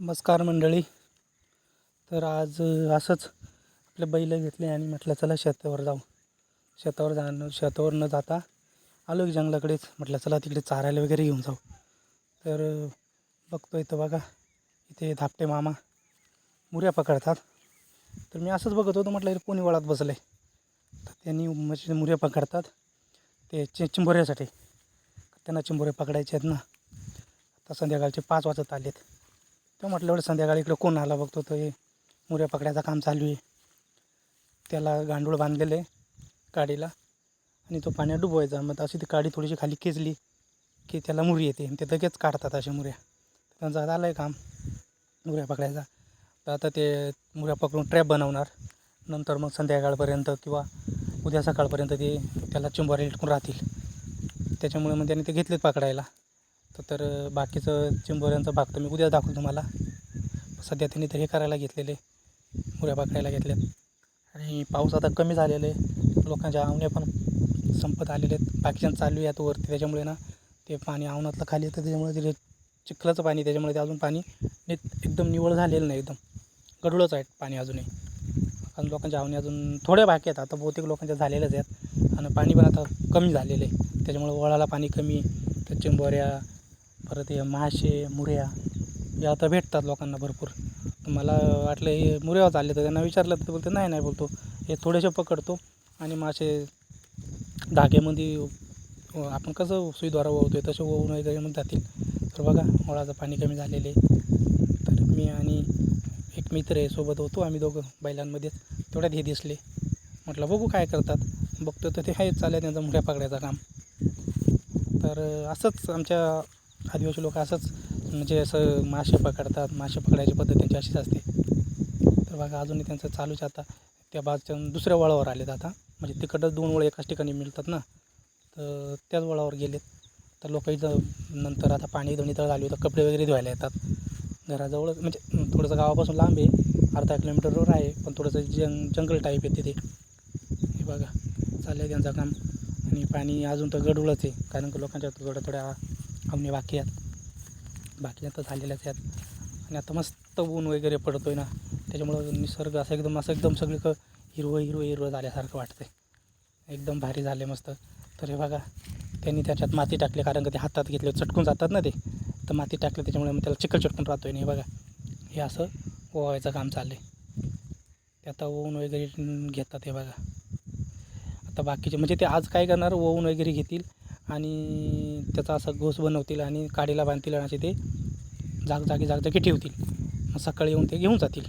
नमस्कार मंडळी. तर आज असंच आपले बैल घेतले आणि म्हटलं चला शेतावर जाऊ. शेतावर न जाता आलो की जंगलाकडेच. म्हटलं चला तिकडे चारायला वगैरे घेऊन जाऊ. तर बघतो इथं बघा, इथे धापटे मामा मुऱ्या पकडतात. तर मी असंच बघत होतो, म्हटलं इथे कोणी वळात बसलं आहे. तर त्यांनी मुऱ्या पकडतात ते चिंबोऱ्यासाठी. त्यांना चिंबोरे पकडायचे आहेत ना. आता संध्याकाळचे 5 वाजत आलेत. तर म्हटलं एवढं संध्याकाळी इकडं कोण आला बघतो. तर हे मुऱ्या पकडायचं काम चालू आहे. त्याला गांडूळ बांधलेलं आहे काडीला आणि तो पाण्यात डुबवायचा. मग अशी ती काडी थोडीशी खाली खेचली की त्याला मुरी येते आणि ते लगेच काढतात अशा मुऱ्या. त्यांचं आता आलं आहे काम मुऱ्या पकडायचा. तर आता ते मुऱ्या पकडून ट्रॅप बनवणार. नंतर मग संध्याकाळपर्यंत किंवा उद्या सकाळपर्यंत ते त्याला चिंबोरे लटकून राहतील. त्याच्यामुळे मग त्यांनी ते घेतलेत पकडायला. तर बाकीचं चिंबोऱ्यांचा भाग तर मी उद्या दाखवतो तुम्हाला. सध्या त्यांनी तर हे करायला घेतलेले, मुऱ्या पकडायला घेतल्यात. आणि पाऊस आता कमी झालेला आहे. लोकांच्या आवण्या पण संपत आलेले आहेत. बाकीच्यांचं चालू आहे आता वरती. त्याच्यामुळे ना ते पाणी आवनातलं खाली येतं. त्याच्यामुळे ते चिखलाचं पाणी, त्याच्यामुळे ते अजून पाणी एकदम निवळ झालेलं नाही. एकदम गढूळच आहे पाणी अजूनही. कारण लोकांच्या आवणी अजून थोड्या बाकी आहेत. आता बहुतेक लोकांच्या झालेल्याच आहेत. आणि पाणी पण आता कमी झालेलं आहे. त्याच्यामुळे वळाला पाणी कमी. तर चिंबोऱ्या, परत हे मासे, मुऱ्या हे आता भेटतात लोकांना भरपूर. मला वाटलं हे मुऱ्यावर चालले. तर त्यांना विचारलं तर बोलते नाही बोलतो हे थोडेसे पकडतो आणि मासे धाग्यामध्ये आपण कसं सुईद्वारा ओवतो आहे तसे ओवून वगैरे मग जातील. तर बघा वळाचं पाणी कमी झालेले. तर मी आणि एक मित्र आहे सोबत होतो, आम्ही दोघं बैलांमध्येच. तेवढ्यात हे दिसले. म्हटलं बघू काय करतात. बघतो तर ते आहेच चाललं त्यांचं मुऱ्या पकडायचं काम. तर असंच आमच्या आदिवासी लोक असंच म्हणजे असं मासे पकडतात. मासे पकडायची पद्धत त्यांची अशीच असते. तर बघा अजूनही त्यांचं चालूच. आता त्या बाजूच्या दुसऱ्या वळावर आलेत आता. म्हणजे तिकडं 2 वळ एकाच ठिकाणी मिळतात ना, तर त्याच वळावर गेलेत. तर लोक इथं नंतर आता पाणी तळ आली तर कपडे वगैरे धुवायला येतात. घराजवळच म्हणजे थोडंसं गावापासून लांब आहे, अर्धा किलोमीटरवर आहे. पण थोडंसं जंगल टाईप आहे तिथे. हे बघा चाललं आहे त्यांचं काम. आणि पाणी अजून तर गढूळच आहे, कारण की लोकांच्या थोड्या आवणी बाकी आहेत. बाकी आता झालेल्याच आहेत. आणि आता मस्त ऊन वगैरे पडतो आहे ना, त्याच्यामुळं निसर्ग असं एकदम सगळीकडं हिरवं झाल्यासारखं वाटतं आहे. एकदम भारी झाले मस्त. तर हे बघा त्यांनी त्याच्यात माती टाकली, कारण का ते हातात घेतले चटकून जातात ना ते. तर माती टाकली त्याच्यामुळे मग त्याला चिखल चटकून राहतो आहे. हे बघा हे असं ओवायचं काम चाललं आहे. ते आता ओवून वगैरे घेतात. हे बघा आता बाकीचे म्हणजे ते आज काय करणार, ओवून वगैरे घेतील आणि त्याचा असा घोस बनवतील आणि काडीला बांधतील आणि असे ते जागजागी ठेवतील. मग सकाळी येऊन ते घेऊन जातील.